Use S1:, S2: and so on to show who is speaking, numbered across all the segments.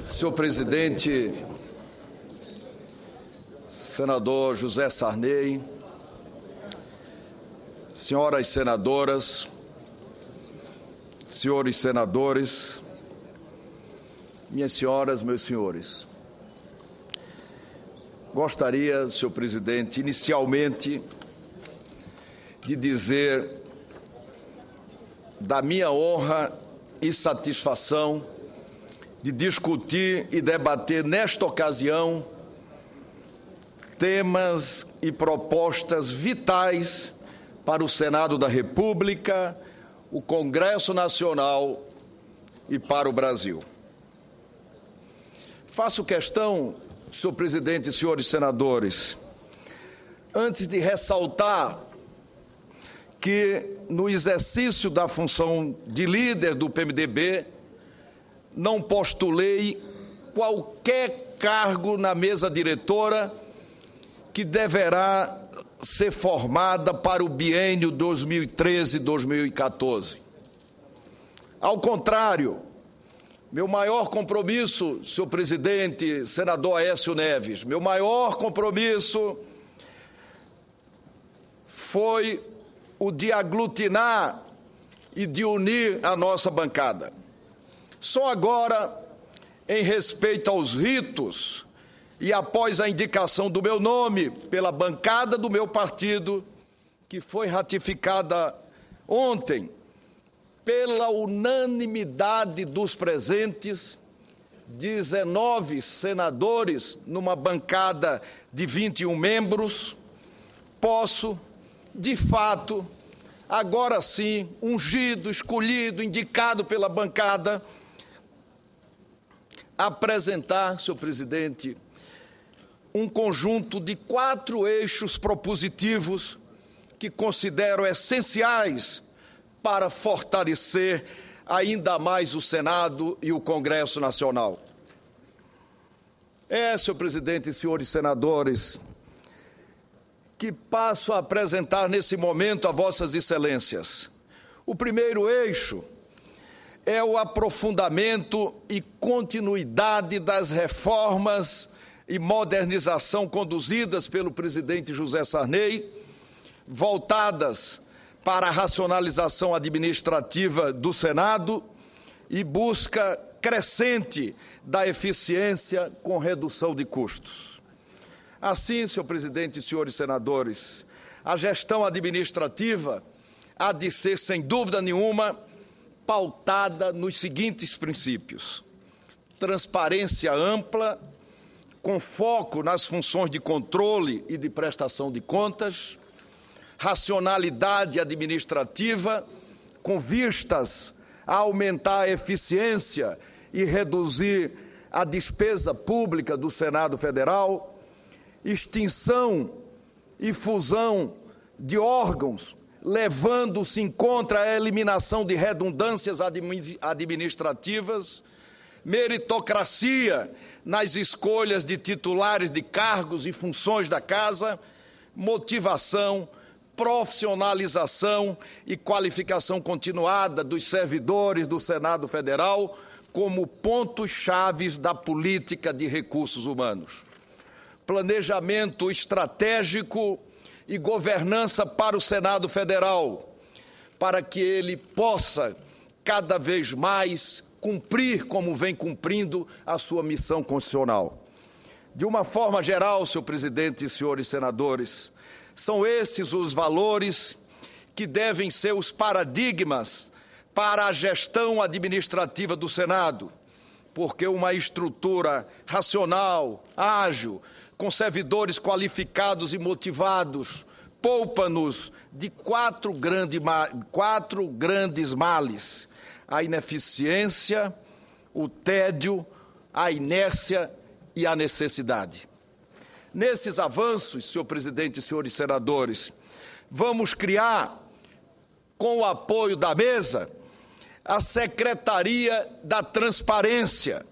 S1: Senhor presidente, senador José Sarney, senhoras senadoras, senhores senadores, minhas senhoras, meus senhores, gostaria, senhor presidente, inicialmente de dizer da minha honra e satisfação de discutir e debater nesta ocasião temas e propostas vitais para o Senado da República, o Congresso Nacional e para o Brasil. Faço questão, senhor presidente e senhores senadores, antes de ressaltar que no exercício da função de líder do PMDB, não postulei qualquer cargo na mesa diretora que deverá ser formada para o biênio 2013-2014. Ao contrário, meu maior compromisso, senhor presidente, senador Aécio Neves, meu maior compromisso foi o de aglutinar e de unir a nossa bancada. Só agora, em respeito aos ritos e após a indicação do meu nome pela bancada do meu partido, que foi ratificada ontem pela unanimidade dos presentes, 19 senadores numa bancada de 21 membros, posso, de fato, agora sim, ungido, escolhido, indicado pela bancada, apresentar, senhor presidente, um conjunto de 4 eixos propositivos que considero essenciais para fortalecer ainda mais o Senado e o Congresso Nacional. Senhor presidente e senhores senadores, que passo a apresentar nesse momento a vossas excelências. O primeiro eixo é o aprofundamento e continuidade das reformas e modernização conduzidas pelo presidente José Sarney, voltadas para a racionalização administrativa do Senado e busca crescente da eficiência com redução de custos. Assim, senhor presidente e senhores senadores, a gestão administrativa há de ser, sem dúvida nenhuma, pautada nos seguintes princípios: transparência ampla, com foco nas funções de controle e de prestação de contas, racionalidade administrativa, com vistas a aumentar a eficiência e reduzir a despesa pública do Senado Federal, extinção e fusão de órgãos, levando-se em conta a eliminação de redundâncias administrativas, meritocracia nas escolhas de titulares de cargos e funções da Casa, motivação, profissionalização e qualificação continuada dos servidores do Senado Federal como pontos-chave da política de recursos humanos. Planejamento estratégico e governança para o Senado Federal, para que ele possa cada vez mais cumprir, como vem cumprindo, a sua missão constitucional. De uma forma geral, senhor presidente e senhores senadores, são esses os valores que devem ser os paradigmas para a gestão administrativa do Senado, porque uma estrutura racional, ágil, com servidores qualificados e motivados, poupa-nos de 4 grandes males: a ineficiência, o tédio, a inércia e a necessidade. Nesses avanços, senhor presidente e senhores senadores, vamos criar, com o apoio da mesa, a Secretaria da Transparência,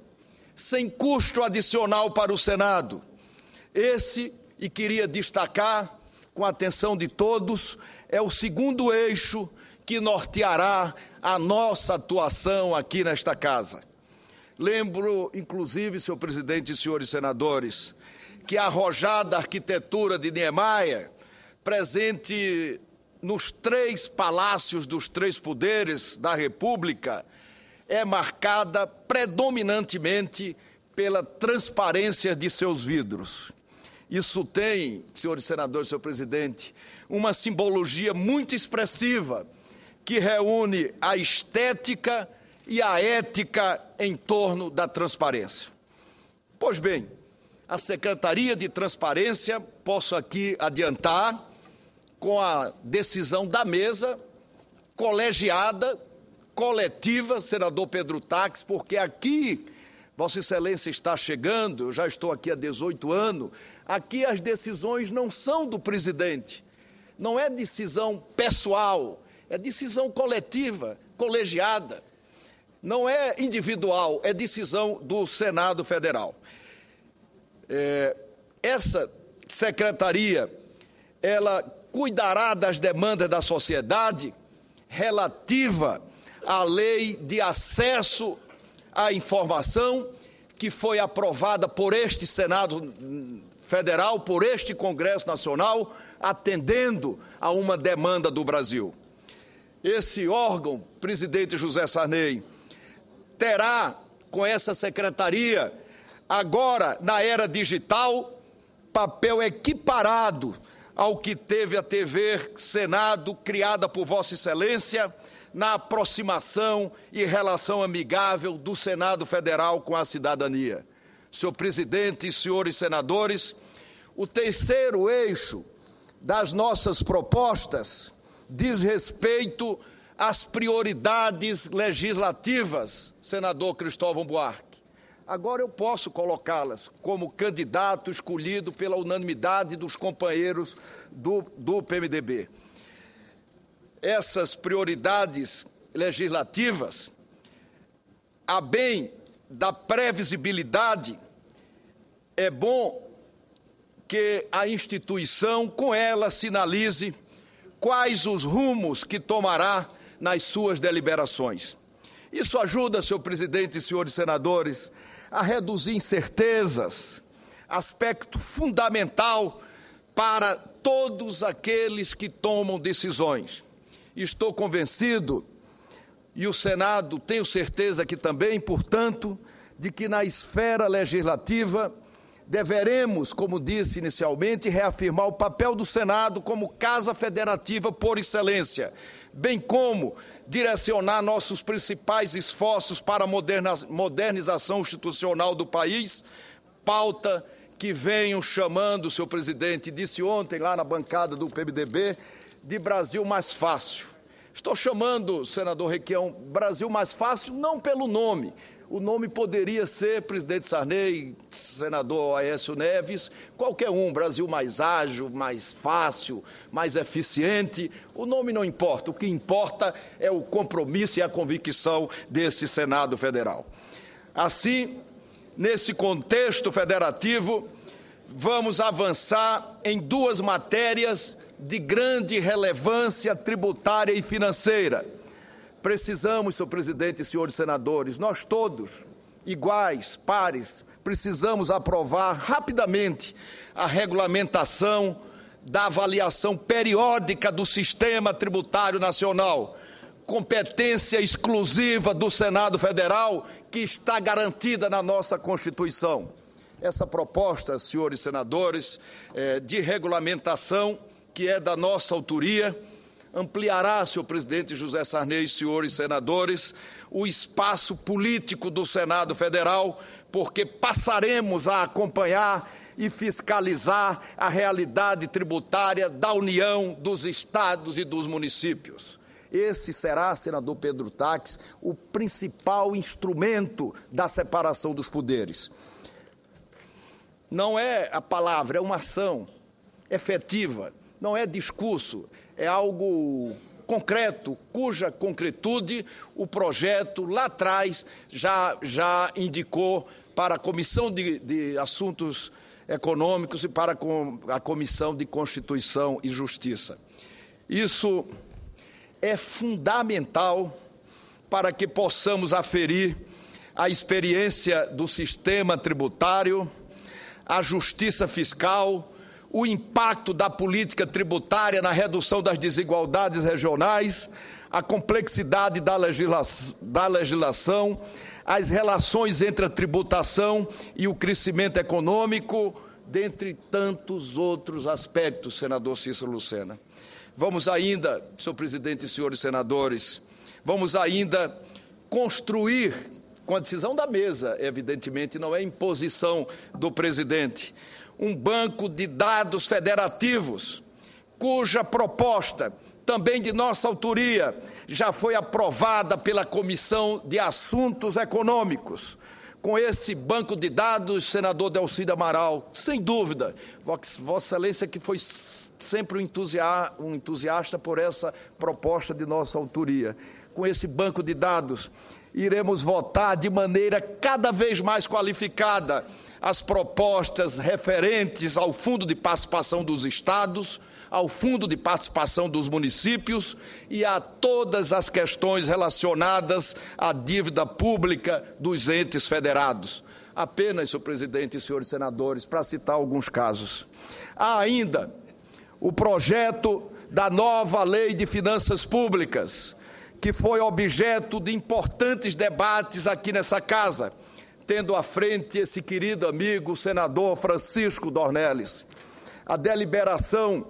S1: sem custo adicional para o Senado. Esse, e queria destacar, com a atenção de todos, é o segundo eixo que norteará a nossa atuação aqui nesta casa. Lembro, inclusive, senhor presidente e senhores senadores, que a arrojada arquitetura de Niemeyer, presente nos 3 palácios dos 3 poderes da República, é marcada predominantemente pela transparência de seus vidros. Isso tem, senhores senadores, senhor presidente, uma simbologia muito expressiva que reúne a estética e a ética em torno da transparência. Pois bem, a Secretaria de Transparência, posso aqui adiantar, com a decisão da mesa, colegiada, coletiva, senador Pedro Taques, porque aqui, Vossa Excelência está chegando, eu já estou aqui há 18 anos, aqui as decisões não são do presidente, não é decisão pessoal, é decisão coletiva, colegiada, não é individual, é decisão do Senado Federal. Essa secretaria, ela cuidará das demandas da sociedade relativa à lei de acesso à informação que foi aprovada por este Senado Federal, por este Congresso Nacional, atendendo a uma demanda do Brasil. Esse órgão, presidente José Sarney, terá com essa secretaria, agora na era digital, papel equiparado ao que teve a TV Senado, criada por Vossa Excelência, na aproximação e relação amigável do Senado Federal com a cidadania. Senhor presidente e senhores senadores, o terceiro eixo das nossas propostas diz respeito às prioridades legislativas, senador Cristóvão Buarque. Agora eu posso colocá-las como candidato escolhido pela unanimidade dos companheiros do PMDB. Essas prioridades legislativas, a bem da previsibilidade, é bom que a instituição, com ela, sinalize quais os rumos que tomará nas suas deliberações. Isso ajuda, senhor presidente e senhores senadores, a reduzir incertezas, aspecto fundamental para todos aqueles que tomam decisões. Estou convencido, e o Senado tenho certeza que também, portanto, de que na esfera legislativa deveremos, como disse inicialmente, reafirmar o papel do Senado como casa federativa por excelência, bem como direcionar nossos principais esforços para a modernização institucional do país, pauta que venho chamando, senhor presidente, disse ontem lá na bancada do PMDB, de Brasil mais fácil. Estou chamando, senador Requião, Brasil mais fácil não pelo nome. O nome poderia ser presidente Sarney, senador Aécio Neves, qualquer um, Brasil mais ágil, mais fácil, mais eficiente. O nome não importa, o que importa é o compromisso e a convicção desse Senado Federal. Assim, nesse contexto federativo, vamos avançar em 2 matérias de grande relevância tributária e financeira. Precisamos, senhor presidente e senhores senadores, nós todos, iguais, pares, precisamos aprovar rapidamente a regulamentação da avaliação periódica do sistema tributário nacional, competência exclusiva do Senado Federal, que está garantida na nossa Constituição. Essa proposta, senhores senadores, de regulamentação, que é da nossa autoria, ampliará, senhor presidente José Sarney e senhores senadores, o espaço político do Senado Federal, porque passaremos a acompanhar e fiscalizar a realidade tributária da União, dos estados e dos municípios. Esse será, senador Pedro Taques, o principal instrumento da separação dos poderes. Não é a palavra, é uma ação efetiva, não é discurso, é algo concreto, cuja concretude o projeto lá atrás já indicou para a Comissão de Assuntos Econômicos e para a Comissão de Constituição e Justiça. Isso é fundamental para que possamos aferir a experiência do sistema tributário, a justiça fiscal, o impacto da política tributária na redução das desigualdades regionais, a complexidade da legislação, as relações entre a tributação e o crescimento econômico, dentre tantos outros aspectos, senador Cícero Lucena. Vamos ainda, senhor presidente e senhores senadores, vamos ainda construir, com a decisão da mesa, evidentemente, não é imposição do presidente, um banco de dados federativos, cuja proposta, também de nossa autoria, já foi aprovada pela Comissão de Assuntos Econômicos. Com esse banco de dados, senador Delcídio Amaral, sem dúvida, Vossa Excelência que foi sempre um entusiasta por essa proposta de nossa autoria. Com esse banco de dados, iremos votar de maneira cada vez mais qualificada as propostas referentes ao Fundo de Participação dos Estados, ao Fundo de Participação dos Municípios e a todas as questões relacionadas à dívida pública dos entes federados. Apenas, senhor presidente e senhores senadores, para citar alguns casos. Há ainda o projeto da nova Lei de Finanças Públicas, que foi objeto de importantes debates aqui nessa casa, tendo à frente esse querido amigo, o senador Francisco Dornelles. A deliberação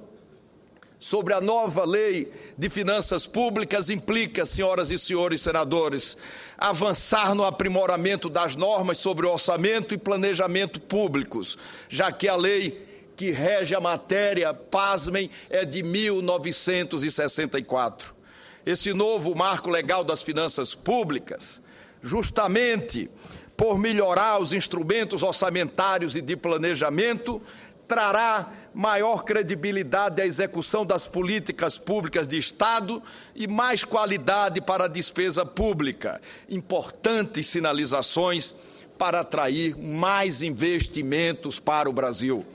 S1: sobre a nova Lei de Finanças Públicas implica, senhoras e senhores senadores, avançar no aprimoramento das normas sobre orçamento e planejamento públicos, já que a lei que rege a matéria, pasmem, é de 1964. Esse novo marco legal das finanças públicas, justamente por melhorar os instrumentos orçamentários e de planejamento, trará maior credibilidade à execução das políticas públicas de Estado e mais qualidade para a despesa pública. Importantes sinalizações para atrair mais investimentos para o Brasil.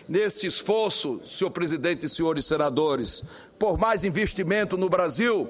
S1: Nesse esforço, senhor presidente e senhores senadores, por mais investimento no Brasil,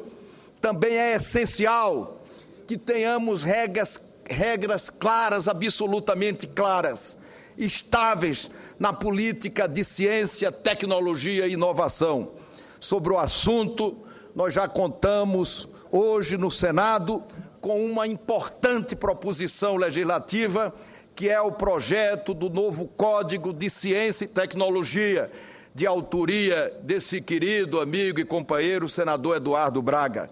S1: também é essencial que tenhamos regras claras, absolutamente claras, estáveis na política de ciência, tecnologia e inovação. Sobre o assunto, nós já contamos hoje no Senado com uma importante proposição legislativa, que é o projeto do novo Código de Ciência e Tecnologia, de autoria desse querido amigo e companheiro, senador Eduardo Braga.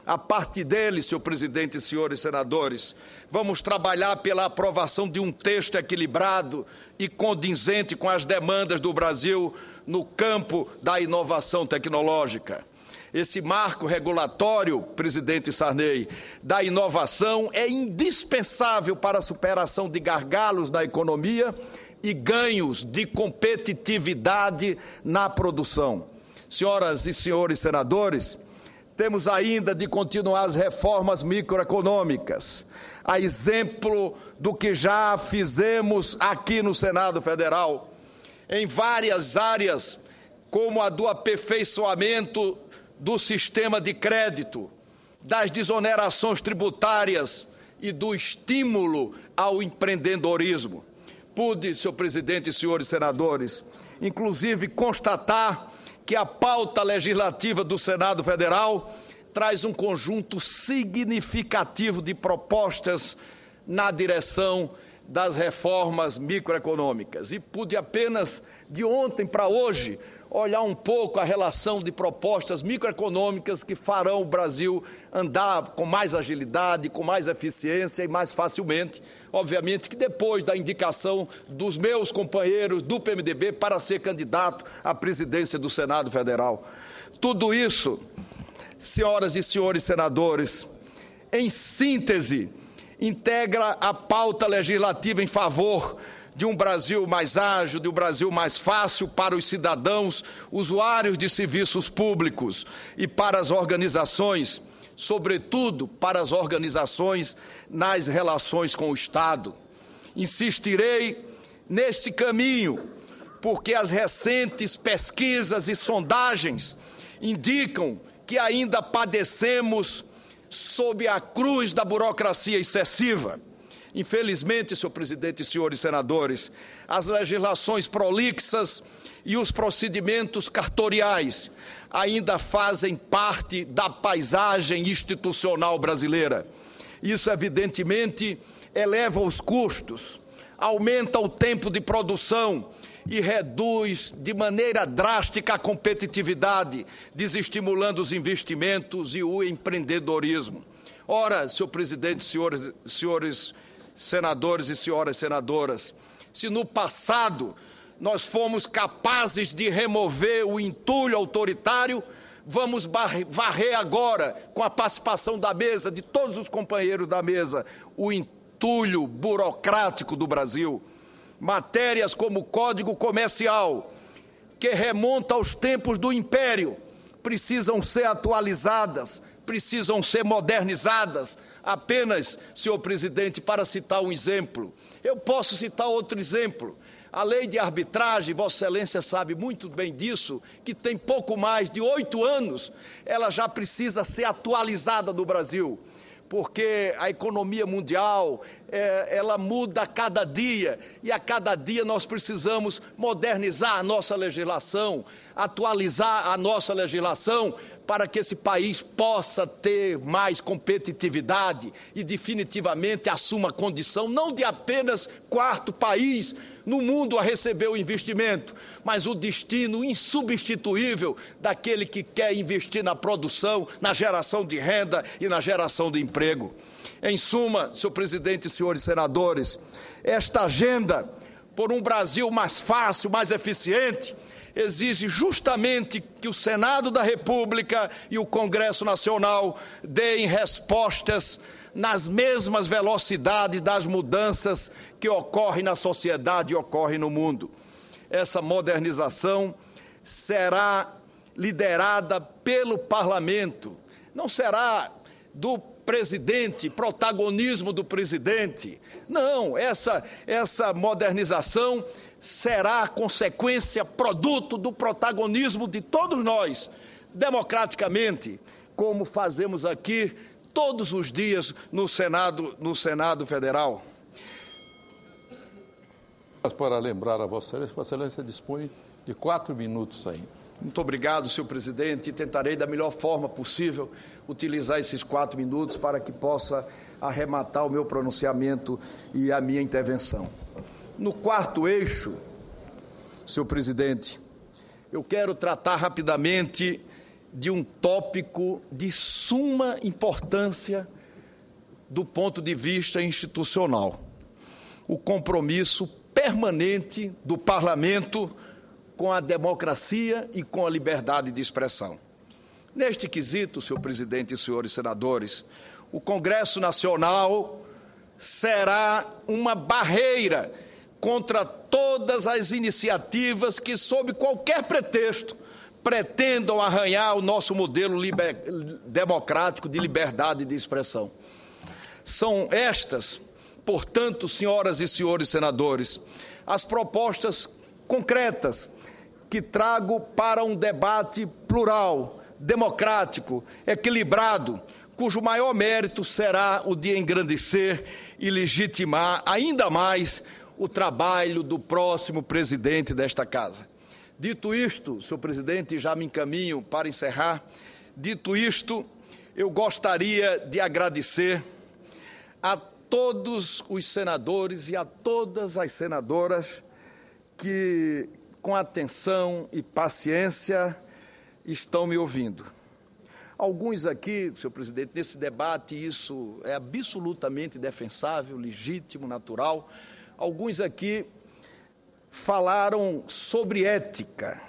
S1: A partir dele, senhor presidente e senhores senadores, vamos trabalhar pela aprovação de um texto equilibrado e condizente com as demandas do Brasil no campo da inovação tecnológica. Esse marco regulatório, presidente Sarney, da inovação é indispensável para a superação de gargalos na economia e ganhos de competitividade na produção. Senhoras e senhores senadores, temos ainda de continuar as reformas microeconômicas, a exemplo do que já fizemos aqui no Senado Federal, em várias áreas, como a do aperfeiçoamento do sistema de crédito, das desonerações tributárias e do estímulo ao empreendedorismo. Pude, senhor presidente e senhores senadores, inclusive constatar que a pauta legislativa do Senado Federal traz um conjunto significativo de propostas na direção das reformas microeconômicas. E pude apenas, de ontem para hoje, olhar um pouco a relação de propostas microeconômicas que farão o Brasil andar com mais agilidade, com mais eficiência e mais facilmente. Obviamente que depois da indicação dos meus companheiros do PMDB para ser candidato à presidência do Senado Federal. Tudo isso, senhoras e senhores senadores, em síntese, integra a pauta legislativa em favor de um Brasil mais ágil, de um Brasil mais fácil para os cidadãos, usuários de serviços públicos e para as organizações, sobretudo para as organizações nas relações com o Estado. Insistirei nesse caminho, porque as recentes pesquisas e sondagens indicam que ainda padecemos sob a cruz da burocracia excessiva. Infelizmente, senhor presidente e senhores senadores, as legislações prolixas e os procedimentos cartoriais ainda fazem parte da paisagem institucional brasileira. Isso, evidentemente, eleva os custos, aumenta o tempo de produção e reduz de maneira drástica a competitividade, desestimulando os investimentos e o empreendedorismo. Ora, senhor presidente, senhores senadores e senhoras senadoras, se no passado nós fomos capazes de remover o entulho autoritário, vamos varrer agora, com a participação da mesa, de todos os companheiros da mesa, o entulho burocrático do Brasil. Matérias como o Código Comercial, que remonta aos tempos do Império, precisam ser atualizadas, precisam ser modernizadas. Apenas, senhor presidente, para citar um exemplo, eu posso citar outro exemplo. A lei de arbitragem, Vossa Excelência sabe muito bem disso, que tem pouco mais de 8 anos, ela já precisa ser atualizada no Brasil, porque a economia mundial, ela muda a cada dia, e a cada dia nós precisamos modernizar a nossa legislação, atualizar a nossa legislação, para que esse país possa ter mais competitividade e definitivamente assuma a condição não de apenas quarto país no mundo a receber o investimento, mas o destino insubstituível daquele que quer investir na produção, na geração de renda e na geração de emprego. Em suma, senhor presidente e senhores senadores, esta agenda por um Brasil mais fácil, mais eficiente, exige justamente que o Senado da República e o Congresso Nacional deem respostas nas mesmas velocidades das mudanças que ocorrem na sociedade e ocorrem no mundo. Essa modernização será liderada pelo Parlamento, não será do presidente, protagonismo do presidente. Não, essa modernização será a consequência, produto do protagonismo de todos nós, democraticamente, como fazemos aqui todos os dias no Senado Federal.
S2: Para lembrar a Vossa Excelência dispõe de 4 minutos ainda.
S1: Muito obrigado, senhor presidente, e tentarei da melhor forma possível utilizar esses 4 minutos para que possa arrematar o meu pronunciamento e a minha intervenção. No quarto eixo, senhor presidente, eu quero tratar rapidamente de um tópico de suma importância do ponto de vista institucional: o compromisso permanente do Parlamento com a democracia e com a liberdade de expressão. Neste quesito, senhor presidente e senhores senadores, o Congresso Nacional será uma barreira contra todas as iniciativas que, sob qualquer pretexto, pretendam arranhar o nosso modelo democrático de liberdade de expressão. São estas, portanto, senhoras e senhores senadores, as propostas concretas que trago para um debate plural, democrático, equilibrado, cujo maior mérito será o de engrandecer e legitimar ainda mais o trabalho do próximo presidente desta Casa. Dito isto, senhor presidente, já me encaminho para encerrar. Dito isto, eu gostaria de agradecer a todos os senadores e a todas as senadoras que, com atenção e paciência, estão me ouvindo. Alguns aqui, senhor presidente, nesse debate, isso é absolutamente defensável, legítimo, natural. Alguns aqui falaram sobre ética.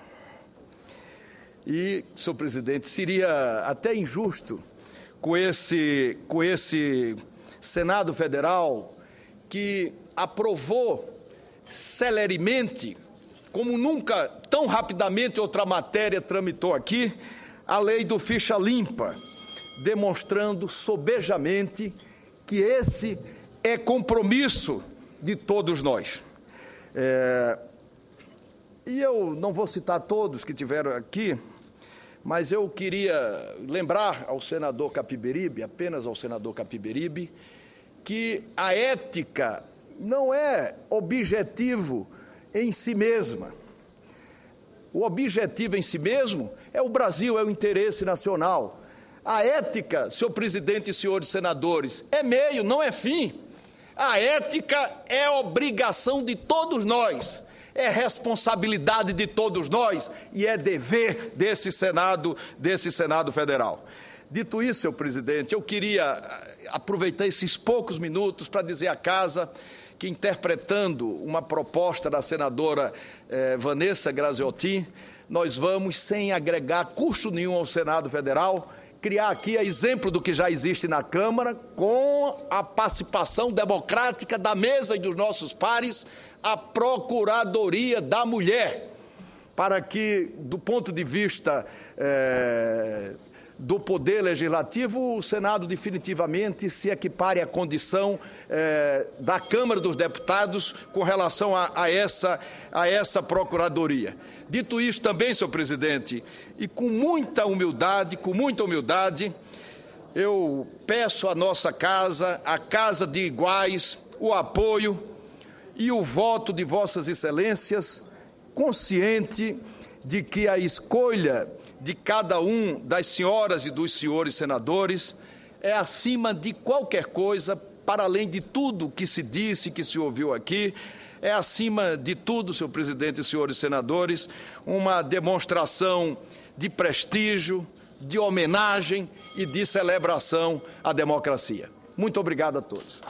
S1: E, senhor presidente, seria até injusto com esse Senado Federal que aprovou celeremente, como nunca tão rapidamente outra matéria tramitou aqui, a lei do ficha limpa, demonstrando sobejamente que esse é compromisso de todos nós. E eu não vou citar todos que tiveram aqui, mas eu queria lembrar ao senador Capiberibe, apenas ao senador Capiberibe, que a ética não é objetivo em si mesma. O objetivo em si mesmo é o Brasil, é o interesse nacional. A ética, senhor presidente e senhores senadores, é meio, não é fim. A ética é obrigação de todos nós, é responsabilidade de todos nós e é dever desse Senado Federal. Dito isso, senhor presidente, eu queria aproveitar esses poucos minutos para dizer à Casa que, interpretando uma proposta da senadora Vanessa Graziotin, nós vamos, sem agregar custo nenhum ao Senado Federal, criar aqui, a exemplo do que já existe na Câmara, com a participação democrática da mesa e dos nossos pares, a Procuradoria da Mulher, para que, do ponto de vista do Poder Legislativo, o Senado definitivamente se equipare à condição da Câmara dos Deputados com relação a essa Procuradoria. Dito isso também, senhor presidente, e com muita humildade, eu peço à nossa Casa, à Casa de Iguais, o apoio e o voto de vossas excelências, consciente de que a escolha de cada um das senhoras e dos senhores senadores é acima de qualquer coisa, para além de tudo que se disse, que se ouviu aqui, é acima de tudo, senhor presidente e senhores senadores, uma demonstração de prestígio, de homenagem e de celebração à democracia. Muito obrigado a todos.